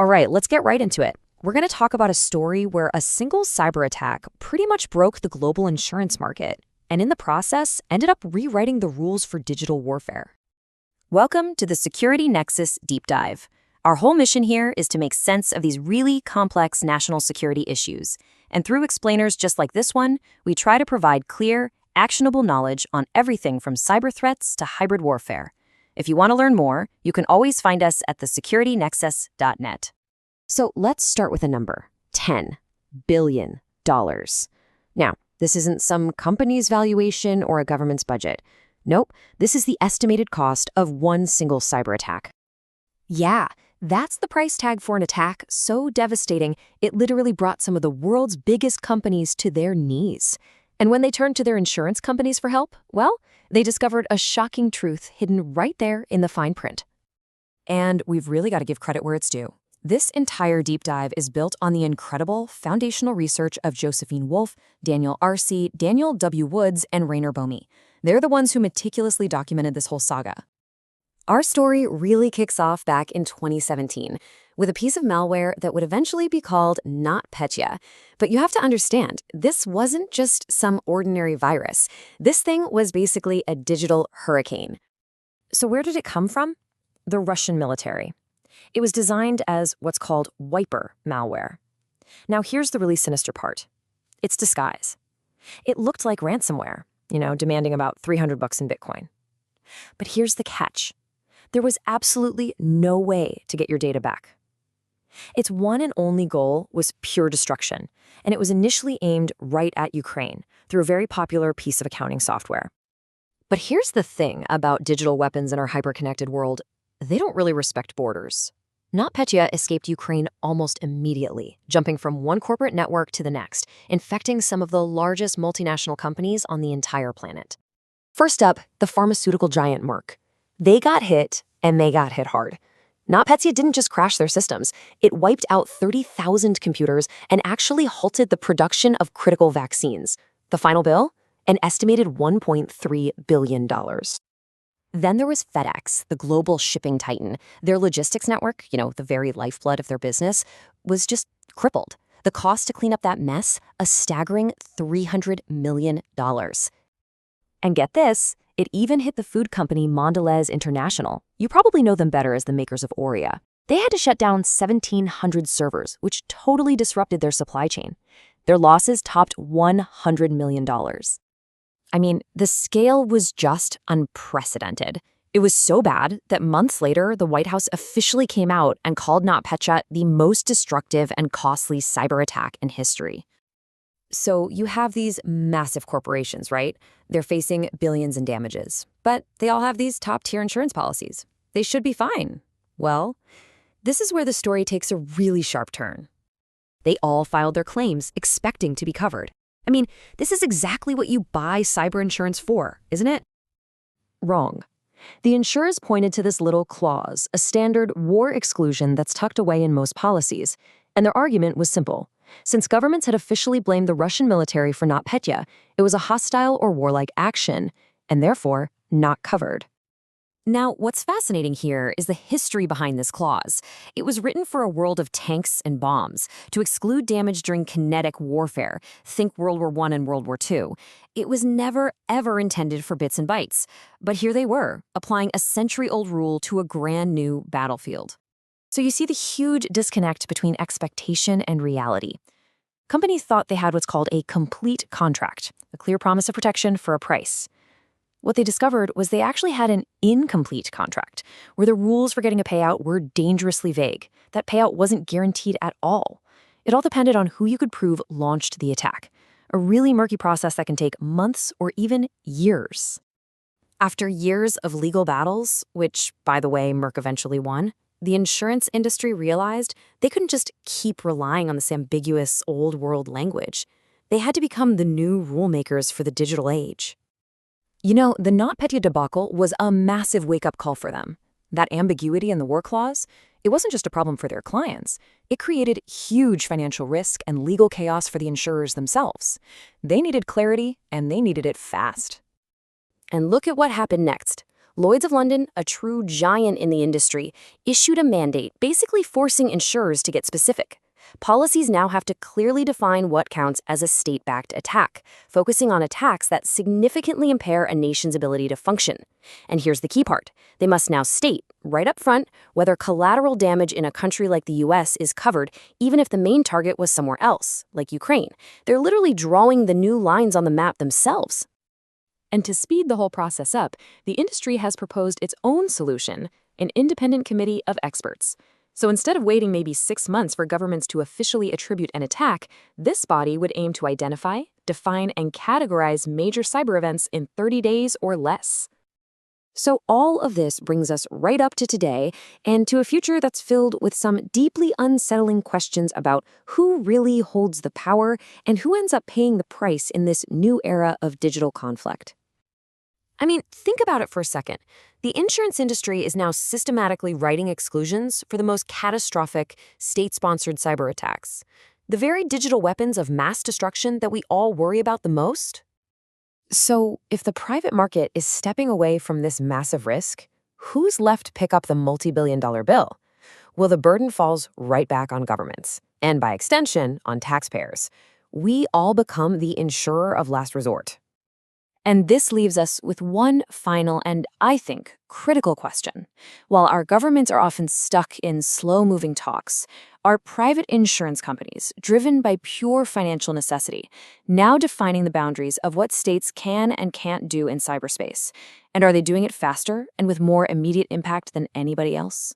All right, let's get right into it. We're going to talk about a story where a single cyber attack pretty much broke the global insurance market, and in the process, ended up rewriting the rules for digital warfare. Welcome to the Security Nexus Deep Dive. Our whole mission here is to make sense of these really complex national security issues. And through explainers just like this one, we try to provide clear, actionable knowledge on everything from cyber threats to hybrid warfare. If you want to learn more, you can always find us at thesecuritynexus.net. So let's start with a number, $10 billion. Now, this isn't some company's valuation or a government's budget. Nope, this is the estimated cost of one single cyber attack. Yeah, that's the price tag for an attack so devastating, it literally brought some of the world's biggest companies to their knees. And when they turned to their insurance companies for help, well, they discovered a shocking truth hidden right there in the fine print. And we've really got to give credit where it's due. This entire deep dive is built on the incredible foundational research of Josephine Wolf, Daniel Arce, Daniel W. Woods, and Rainer Boehme. They're the ones who meticulously documented this whole saga. Our story really kicks off back in 2017 with a piece of malware that would eventually be called NotPetya. But you have to understand, this wasn't just some ordinary virus. This thing was basically a digital hurricane. So where did it come from? The Russian military. It was designed as what's called wiper malware. Now here's the really sinister part. Its disguise. It looked like ransomware, demanding about $300 in Bitcoin. But here's the catch. There was absolutely no way to get your data back. Its one and only goal was pure destruction, and it was initially aimed right at Ukraine through a very popular piece of accounting software. But here's the thing about digital weapons in our hyper-connected world. They don't really respect borders. NotPetya escaped Ukraine almost immediately, jumping from one corporate network to the next, infecting some of the largest multinational companies on the entire planet. First up, the pharmaceutical giant Merck. They got hit, and they got hit hard. NotPetya didn't just crash their systems. It wiped out 30,000 computers and actually halted the production of critical vaccines. The final bill? An estimated $1.3 billion. Then there was FedEx, the global shipping titan. Their logistics network, the very lifeblood of their business, was just crippled. The cost to clean up that mess, a staggering $300 million. And get this, it even hit the food company Mondelez International. You probably know them better as the makers of Oreo. They had to shut down 1,700 servers, which totally disrupted their supply chain. Their losses topped $100 million. I mean, the scale was just unprecedented. It was so bad that months later, the White House officially came out and called NotPetya the most destructive and costly cyber attack in history. So you have these massive corporations, right? They're facing billions in damages, but they all have these top-tier insurance policies. They should be fine. Well, this is where the story takes a really sharp turn. They all filed their claims expecting to be covered. I mean, this is exactly what you buy cyber insurance for, isn't it? Wrong. The insurers pointed to this little clause, a standard war exclusion that's tucked away in most policies, and their argument was simple. Since governments had officially blamed the Russian military for NotPetya, it was a hostile or warlike action, and therefore not covered. Now, what's fascinating here is the history behind this clause. It was written for a world of tanks and bombs, to exclude damage during kinetic warfare. Think World War I and World War II. It was never, ever intended for bits and bytes. But here they were, applying a century-old rule to a brand new battlefield. So you see the huge disconnect between expectation and reality. Companies thought they had what's called a complete contract, a clear promise of protection for a price. What they discovered was they actually had an incomplete contract, where the rules for getting a payout were dangerously vague. That payout wasn't guaranteed at all. It all depended on who you could prove launched the attack, a really murky process that can take months or even years. After years of legal battles, which, by the way, Merck eventually won, the insurance industry realized they couldn't just keep relying on this ambiguous old world language. They had to become the new rule makers for the digital age. The NotPetya debacle was a massive wake-up call for them. That ambiguity in the war clause, it wasn't just a problem for their clients. It created huge financial risk and legal chaos for the insurers themselves. They needed clarity, and they needed it fast. And look at what happened next. Lloyd's of London, a true giant in the industry, issued a mandate basically forcing insurers to get specific. Policies now have to clearly define what counts as a state-backed attack, focusing on attacks that significantly impair a nation's ability to function. And here's the key part. They must now state, right up front, whether collateral damage in a country like the US is covered, even if the main target was somewhere else, like Ukraine. They're literally drawing the new lines on the map themselves. And to speed the whole process up, the industry has proposed its own solution, an independent committee of experts. So instead of waiting maybe 6 months for governments to officially attribute an attack, this body would aim to identify, define, and categorize major cyber events in 30 days or less. So all of this brings us right up to today and to a future that's filled with some deeply unsettling questions about who really holds the power and who ends up paying the price in this new era of digital conflict. I mean, think about it for a second. The insurance industry is now systematically writing exclusions for the most catastrophic, state-sponsored cyber attacks. The very digital weapons of mass destruction that we all worry about the most. So, if the private market is stepping away from this massive risk, who's left to pick up the multi-billion-dollar bill? Well, the burden falls right back on governments, and by extension, on taxpayers. We all become the insurer of last resort. And this leaves us with one final and, I think, critical question. While our governments are often stuck in slow-moving talks, are private insurance companies, driven by pure financial necessity, now defining the boundaries of what states can and can't do in cyberspace? And are they doing it faster and with more immediate impact than anybody else?